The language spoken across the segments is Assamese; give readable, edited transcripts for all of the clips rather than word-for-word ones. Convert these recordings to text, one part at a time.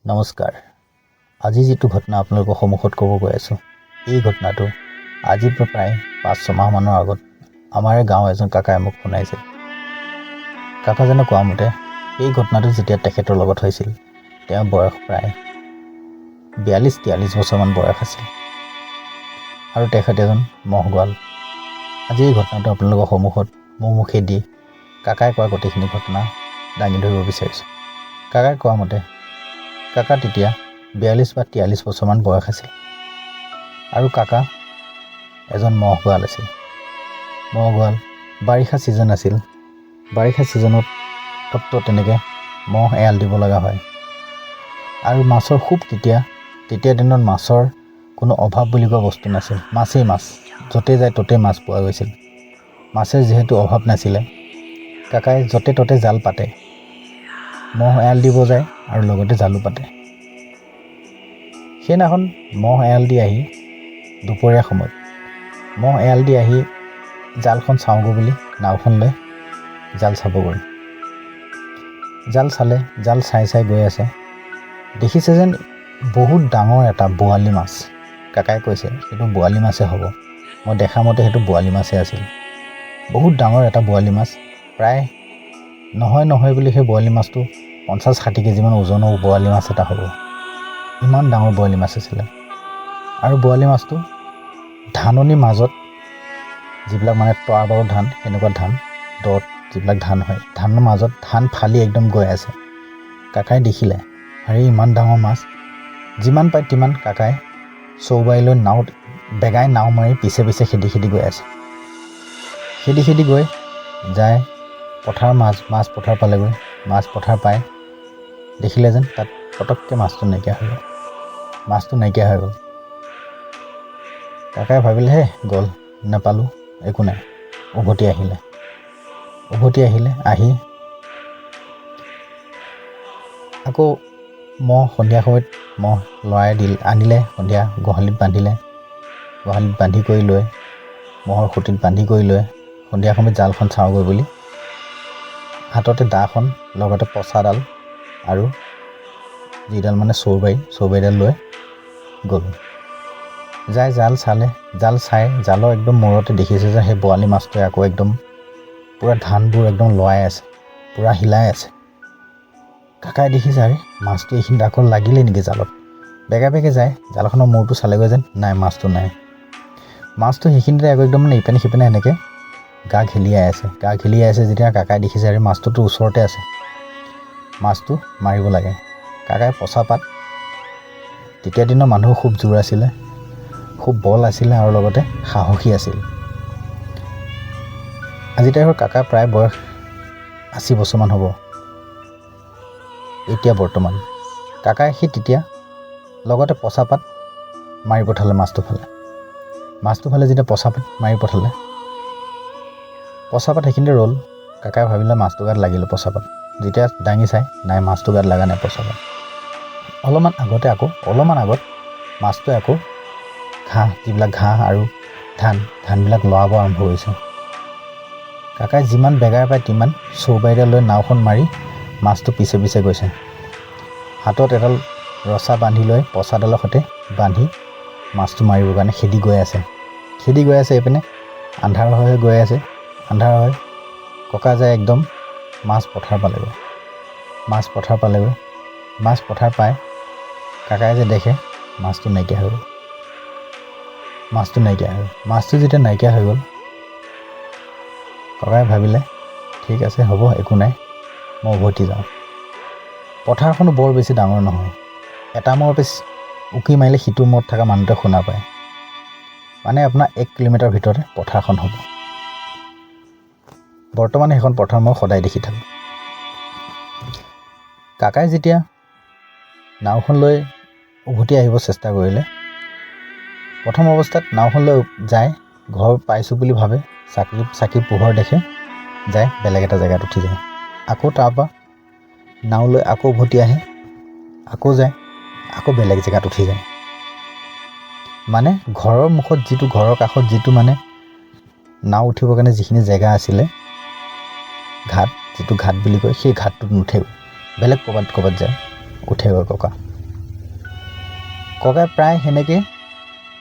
নমস্কাৰ। আজি যিটো ঘটনা আপোনালোকৰ সন্মুখত ক'ব গৈ আছোঁ, এই ঘটনাটো আজিৰ পৰা প্ৰায় 5-6 মাহমানৰ আগত আমাৰ গাঁও এজন কাকাই মোক শুনাইছিল। কাকাজনে কোৱা মতে এই ঘটনাটো যেতিয়া তেখেতৰ লগত হৈছিল, তেওঁৰ বয়স প্ৰায় 42-43 বছৰমান বয়স আছিল আৰু তেখেত এজন মহগোৱাল। আজি এই ঘটনাটো আপোনালোকৰ সন্মুখত মোৰ মুখেদি কাকাই কোৱা গোটেইখিনি ঘটনা দাঙি ধৰিব বিচাৰিছোঁ। কাকাই কোৱা মতে কাকা তেতিয়া 42 বা 43 বছৰমান বয়স আছিল আৰু কাকা এজন মহগোৱাল আছিল। মহগোৱাল বাৰিষা ছিজন আছিল। বাৰিষা ছিজনত তেনেকৈ মহ এৰাল দিব লগা হয় আৰু মাছৰ খুব তেতিয়া দিনত মাছৰ কোনো অভাৱ বুলি কোৱা বস্তু নাছিল। মাছেই মাছ, য'তে যায় ত'তে মাছ পোৱা গৈছিল। মাছেৰ যিহেতু অভাৱ নাছিলে, কাকাই য'তে ত'তে জাল পাতে, মহ এৰাল দিব যায় আৰু লগতে জালো পাতে। সেইদিনাখন মহ এৰাল দি আহি দুপৰীয়া সময়ত মহ এৰাল দি আহি জালখন চাওঁগৈ বুলি নাওখন লৈ জাল চাব গ'ল। জাল চালে, জাল চাই গৈ আছে, দেখিছে যেন বহুত ডাঙৰ এটা বোৱালি মাছ। কাকাই কৈছে সেইটো বোৱালি মাছে হ'ব। মই দেখা মতে সেইটো বোৱালি মাছে আছিল। বহুত ডাঙৰ এটা বোৱালি মাছ, প্ৰায় নহয় বুলি সেই বোৱালি মাছটো 50-60 কেজিমান ওজনৰ বোৱালি মাছ এটা হ'ব। ইমান ডাঙৰ বোৱালি মাছ আছিলে আৰু বোৱালি মাছটো ধাননিৰ মাজত যিবিলাক মানে তৰা বাও ধান, সেনেকুৱা ধান দত যিবিলাক ধান হয়, ধানৰ মাজত ধান ফালি একদম গৈ আছে। কাকাই দেখিলে, আৰে ইমান ডাঙৰ মাছ। যিমান পায় তিমান কাকাই চৌবাৰীলৈ বেগাই নাও মাৰি পিছে খেদি গৈ আছে। খেদি গৈ যায় পথাৰ মাছ পথাৰ পালেগৈ। মাছ পথাৰ পাই দেখিলে যেন তাত পটককৈ মাছটো নাইকিয়া হৈ গ'ল। কাকাই ভাবিলে হে গ'ল, নাপালোঁ, একো নাই। উভতি আহিলে আহি আকৌ সন্ধিয়া সময়ত মহ লৰাই আনিলে, সন্ধিয়া গোহালিত বান্ধি কৰি লৈ মহৰ খুঁটিত বান্ধি কৰি লৈ সন্ধিয়া সময়ত জালখন চাওঁগৈ বুলি হাততে দাখন লগতে পচাডাল আৰু যিডাল মানে চৌবাৰীডাল লৈ গ'ল। যাই জাল চালে, জাল চাই জালৰ একদম মূৰতে দেখিছে যে সেই বোৱালি মাছটোৱে আকৌ একদম পূৰা ধানবোৰ একদম লৰাই আছে, পূৰা হিলাই আছে। কাকাই দেখিছে আৰে মাছটো এইখিনিত আকৌ লাগিলে নেকি জালত। বেগে যায় জালখনৰ মূৰটো চালেগৈ যেন নাই, মাছটো নাই। মাছটো সেইখিনিতে আকৌ একদম মানে ইপিনে সিপিনে এনেকৈ গা ঘেলিয়াই আছে। যেতিয়া কাকাই দেখিছে আৰে মাছটোতো ওচৰতে আছে, মাছটো মাৰিব লাগে। কাকাই পচা পাত, তেতিয়া দিনৰ মানুহ খুব জোৰ আছিলে, খুব বল আছিলে আৰু লগতে সাহসী আছিল। আজি তাইৰ কাকা প্ৰায় বয়স 80 বছৰমান হ'ব এতিয়া বৰ্তমান। কাকাই তেতিয়া লগতে পচা পাত মাৰি পঠালে মাছটো ফালে যেতিয়া পচা পাত মাৰি পঠালে, পচা পাত সেইখিনিতে ৰ'ল। কাকাই ভাবিলে মাছটো গাত লাগিলে পচা পাত। যেতিয়া দাঙি চাই নাই, মাছটো গাত লগা নাই পচা পাত। অলপমান আগত মাছটোৱে আকৌ ঘাঁহ আৰু ধানবিলাক লৰাব আৰম্ভ কৰিছে। কাকাই যিমান বেগাই পায় তিমান চৌবাৰীডাল লৈ নাওখন মাৰি মাছটো পিছে গৈছে। হাতত এডাল ৰচা বান্ধি লৈ পচাডালৰ সৈতে বান্ধি মাছটো মাৰিবৰ কাৰণে খেদি গৈ আছে। এইপিনে আন্ধাৰ হৈ গৈ আছে। ককা যায় একদম মাছ পথাৰ পালেগৈ। মাছ পথাৰ পাই কাকাই যে দেখে মাছটো নাইকিয়া হৈ গ'ল। মাছটো যেতিয়া নাইকিয়া হৈ গ'ল, ককাই ভাবিলে ঠিক আছে, হ'ব, একো নাই, মই উভতি যাওঁ। পথাৰখনো বৰ বেছি ডাঙৰ নহয়, এটা মূৰৰ পিছ উকি মাৰিলে সিটো মূৰত থকা মানুহটোৱে শুনা পায়। মানে আপোনাৰ 1 কিলোমিটাৰ ভিতৰতে পথাৰখন হ'ব। বৰ্তমান সেইখন পথাৰ মই সদায় দেখি থাকোঁ। কাকাই যেতিয়া নাওখন লৈ উভতি আহিব চেষ্টা কৰিলে, প্ৰথম অৱস্থাত নাওখন লৈ যায়, ঘৰ পাইছোঁ বুলি ভাবে, চাকি পোহৰ দেখে, যায় বেলেগ এটা জেগাত উঠি যায়। আকৌ তাৰপৰা নাও লৈ আকৌ উভতি আহে, আকৌ যায়, আকৌ বেলেগ জেগাত উঠি যায়। মানে ঘৰৰ কাষত যিটো মানে নাও উঠিবৰ কাৰণে যিখিনি জেগা আছিলে, ঘাট বুলি কয়, সেই ঘাটটোত নুঠেগৈ, বেলেগ ক'ৰবাত যায়, উঠেগৈ ককা। ককাই প্ৰায় সেনেকৈ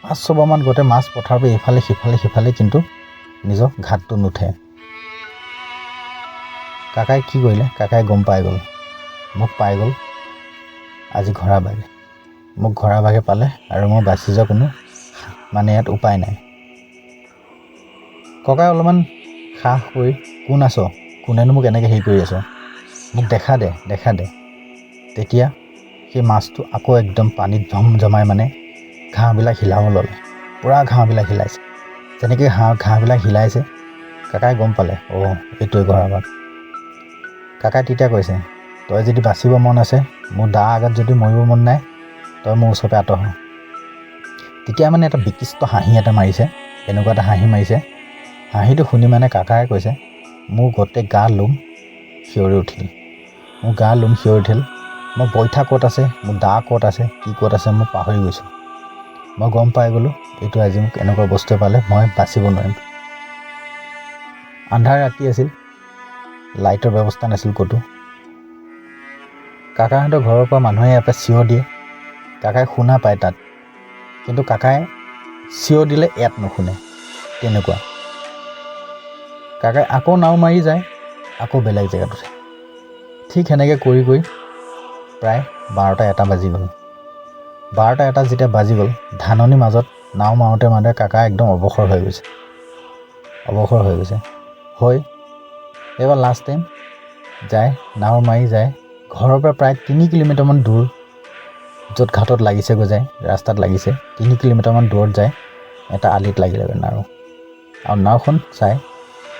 5-6বাৰমান গোটেই মাছ পথাৰৰ পৰা ইফালে কিন্তু নিজৰ ঘাটটো নুঠে। কাকাই কি কৰিলে, কাকাই গম পাই গ'ল, মোক পাই গ'ল আজি ঘোঁৰাবাঘে। মোক ঘোঁৰাবাঘে পালে আৰু মই বাচি যোৱা কোনো মানে ইয়াত উপায় নাই। ককাই অলপমান সাহ কৰি, কোন আছ, কোনেনো মোক এনেকৈ হেৰি কৰি আছ, মোক দেখা দে। তেতিয়া সেই মাছটো আকৌ একদম পানীত জমাই মানে ঘাঁহবিলাক হিলাব ল'লে, পূৰা ঘাঁহবিলাক হিলাইছে। যেনেকৈ ঘাঁহবিলাক হিলাইছে কাকাই গম পালে, এইটোৱে ঘোঁৰাবাঘ। কাকাই তেতিয়া কৈছে, তই যদি বাচিব মন আছে, মোৰ দা আগত যদি মৰিব মন নাই, তই মোৰ ওচৰতে আঁতৰ হ। তেতিয়া মানে এটা বিকৃষ্ট হাঁহি এটা মাৰিছে, এনেকুৱা এটা হাঁহি মাৰিছে। হাঁহিটো শুনি মানে কাকাই কৈছে, মোৰ গোটেই গা লোম শিয়ৰি উঠিল। মোৰ বইঠা ক'ত আছে, মোৰ দা ক'ত আছে, কি ক'ত আছে মই পাহৰি গৈছোঁ। মই গম পাই গ'লোঁ, এইটো আজি মোক এনেকুৱা বস্তুৱে পালে মই বাচিব নোৱাৰিম। আন্ধাৰ ৰাতি আছিল, লাইটৰ ব্যৱস্থা নাছিল ক'তো। কাকাহঁতৰ ঘৰৰ পৰা মানুহে ইয়াৰ পৰা চিঞৰ দিয়ে, কাকাই শুনা পায় তাত, কিন্তু কাকাই চিঞৰ দিলে ইয়াত নুশুনে, তেনেকুৱা। কাকাই আকৌ নাও মাৰি যায়, আকৌ বেলেগ জেগাত উঠে। ঠিক সেনেকৈ কৰি প্ৰায় 12টা-1টা বাজি গ'ল। 12টা-1টা যেতিয়া বাজি গ'ল, ধাননিৰ মাজত নাও মাৰোঁতে কাকা একদম অৱসৰ হৈ গৈছে। এইবাৰ লাষ্ট টাইম যায়, নাও মাৰি যায়, ঘৰৰ পৰা প্ৰায় 3 কিলোমিটাৰমান দূৰ, য'ত ঘাটত লাগিছেগৈ যায়, ৰাস্তাত লাগিছে, 3 কিলোমিটাৰমান দূৰত যায়, এটা আলিত লাগিলেগৈ নাও। আৰু নাওখন চাই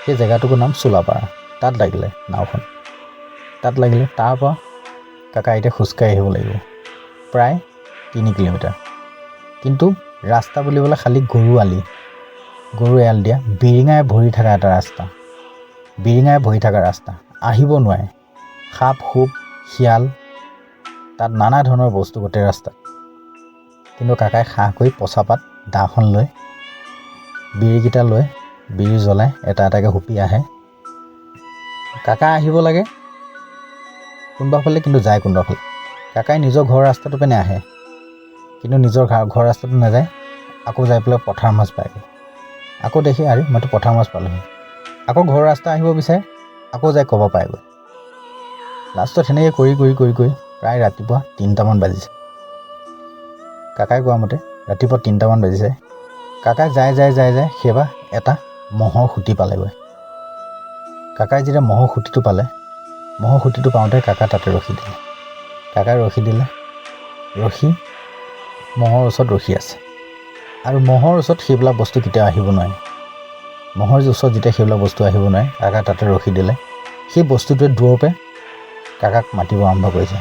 সেই জেগাটুকুৰ নাম চোলাপাৰা, তাত লাগিলে নাওখন। তাৰ পৰা কাকা এতিয়া খোজকাঢ়ি আহিব লাগিব প্ৰায় 3 কিলোমিটাৰ। কিন্তু ৰাস্তা বুলিবলৈ খালী গৰু এৰাল দিয়া, বিৰিঙাই ভৰি থকা এটা ৰাস্তা, আহিব নোৱাৰে। সাপ, সোপ, শিয়াল, তাত নানা ধৰণৰ বস্তু গোটেই ৰাস্তাত। কিন্তু কাকাই সাহ কৰি পচাপাত দাখন লৈ, বিৰিকেইটা লৈ, বিৰি জ্বলাই এটা এটাকৈ হুপি আহে। কাকাই আহিব লাগে কোনোবা ফালে, কিন্তু যায় কোনোবা ফালে। কাকাই নিজৰ ঘৰৰ ৰাস্তাটো পিনে আহে, কিন্তু নিজৰ ঘৰ ৰাস্তাটো নাযায়, আকৌ যাই পেলাই পথাৰ মাছ পায়গৈ। আকৌ দেখি, আৰে মইতো পথাৰ মাছ পালোঁহি। আকৌ ঘৰৰ ৰাস্তা আহিব বিচাৰে, আকৌ যাই ক'ব পায়গৈ। লাষ্টত সেনেকৈ কৰি প্ৰায় ৰাতিপুৱা 3টামান বাজিছে। কাকাই কোৱা মতে ৰাতিপুৱা 3টামান বাজিছে। কাকাই যায়, সেইবাৰ এটা মহৰ খুঁটি পালেগৈ। কাকাই যেতিয়া মহৰ খুঁটিটো পাওঁতে কাকা তাতে ৰখি দিলে। মহৰ ওচৰত ৰখি আছে। আৰু মহৰ ওচৰত সেইবিলাক বস্তু কেতিয়াও আহিব নোৱাৰে। কাকা তাতে ৰখি দিলে। সেই বস্তুটোৱে দূৰৰ পৰা কাকাক মাতিব আৰম্ভ কৰিছে,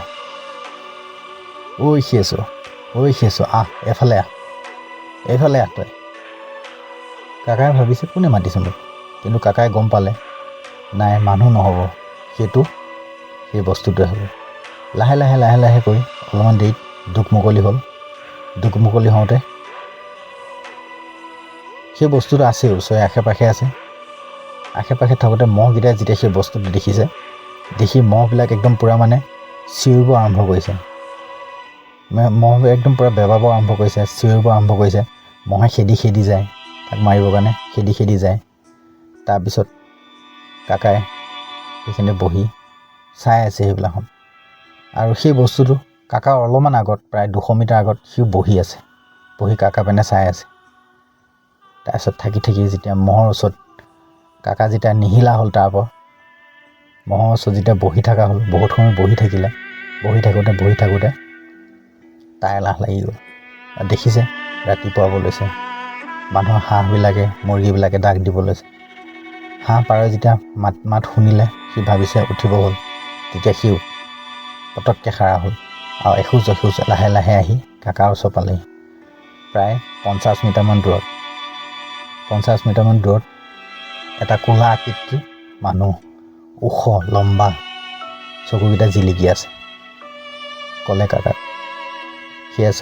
ঐ শিয়েছো, আহ, এইফালে আহ তই। কাকাই ভাবিছে কোনে মাতিছে মোক, কিন্তু কাকাই গম পালে নাই, মানুহ নহ'ব, সেই বস্তুটোৱে হ'ব। লাহে লাহে কৰি অলপমান দেৰিত দুকমুকলি হওঁতে সেই বস্তুটো আছে, ওচৰে আশে পাশে থাকোঁতে মহকেইটাই যেতিয়া সেই বস্তুটো দেখি মহবিলাক একদম পূৰা মানে চিঞৰিব আৰম্ভ কৰিছে। মহবোৰ একদম পূৰা বেবাব আৰম্ভ কৰিছে, চিঞৰিব আৰম্ভ কৰিছে। মহে খেদি যায়, তাক মাৰিবৰ কাৰণে খেদি যায়। তাৰপিছত কাকাই সেইখিনি বহি চাই আছে সেইবিলাকত। আৰু সেই বস্তুটো কাকাৰ অলপমান আগত, প্ৰায় 200 মিটাৰ আগত সি বহি আছে, কাকা পেনে চাই আছে। তাৰপিছত থাকি যেতিয়া মহৰ ওচৰত কাকা যেতিয়া নিহিলা হ'ল, তাৰ পৰা মহৰ ওচৰত যেতিয়া বহি থকা হ'ল, বহুত সময় বহি থাকোঁতে তাৰ এলাহ লাগি গ'ল। দেখিছে ৰাতিপুৱাব লৈছে, মানুহৰ হাঁহবিলাকে, মুৰ্গীবিলাকে ডাক দিব লৈছে। হাঁহ পাৰই যেতিয়া মাত শুনিলে, সি ভাবিছে উঠিব হ'ল। তেতিয়া সি পটককৈ খাৰা হ'ল আৰু এখোজ লাহে আহি কাকাৰ ওচৰ পালেহি। প্ৰায় 50 মিটাৰমান দূৰত এটা ক'লা আকৃতিৰ মানুহ, ওখ লম্বা, চকুকেইটা জিলিকি আছে। ক'লে কাকাক, শিয়েছ,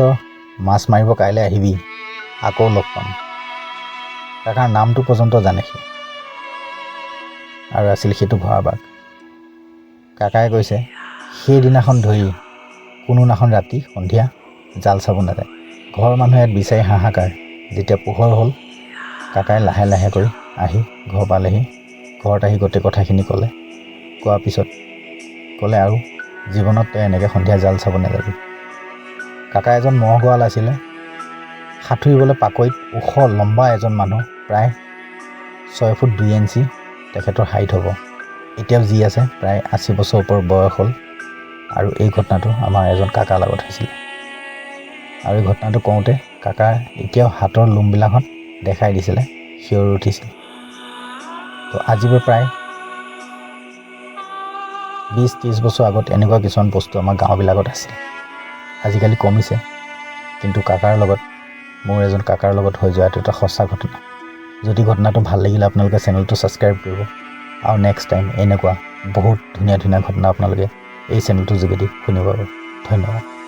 মাছ মাৰিব কাইলৈ আহিবি, আকৌ লগ পাম। কাকাৰ নামটো পৰ্যন্ত জানে সি, আৰু আছিল সেইটো ঘোঁৰাবাঘ। কাকাই কৈছে সেইদিনাখন ধৰি কোনোদিনাখন ৰাতি সন্ধিয়া জাল চাব নাযায়। ঘৰৰ মানুহে ইয়াত বিচাৰি হাহাকাৰ। যেতিয়া পোহৰ হ'ল কাকাই লাহে লাহে কৰি আহি ঘৰ পালেহি। ঘৰত আহি গোটেই কথাখিনি ক'লে। কোৱাৰ পিছত ক'লে আৰু জীৱনত তই এনেকৈ সন্ধিয়া জাল চাব নাযাবি। কাকা এজন মহ গোৱাল আছিলে। সাঁতুৰিবলৈ পাকৈত ওখ লম্বা এজন মানুহ, প্ৰায় 6 ফুট 2 ইঞ্চি তেখেতৰ হাইট হ'ব। এতিয়াও যি আছে প্ৰায় 80 বছৰ ওপৰ বয়স হ'ল। আৰু এই ঘটনাটো আমাৰ এজন কাকাৰ লগত হৈছিলে। আৰু এই ঘটনাটো কওঁতে কাকাৰ এতিয়াও হাতৰ লোমবিলাকত দেখাই দিছিলে, শিয়ৰি উঠিছিল। তো আজিবোৰ প্ৰায় 20-30 বছৰ আগত এনেকুৱা কিছুমান বস্তু আমাৰ গাঁওবিলাকত আছিল। আজিকালি কমিছে, কিন্তু মোৰ এজন কাকাৰ লগত হৈ যোৱাটো এটা সঁচা ঘটনা। যদি ঘটনাটো ভাল লাগিলে আপোনালোকে চেনেলটো ছাবস্ক্ৰাইব কৰিব। আৰু নেক্সট টাইম এনেকুৱা বহুত ধুনীয়া ধুনীয়া ঘটনা আপোনালোকে এই চেনেলটোৰ যোগেদি শুনিব পাব। ধন্যবাদ।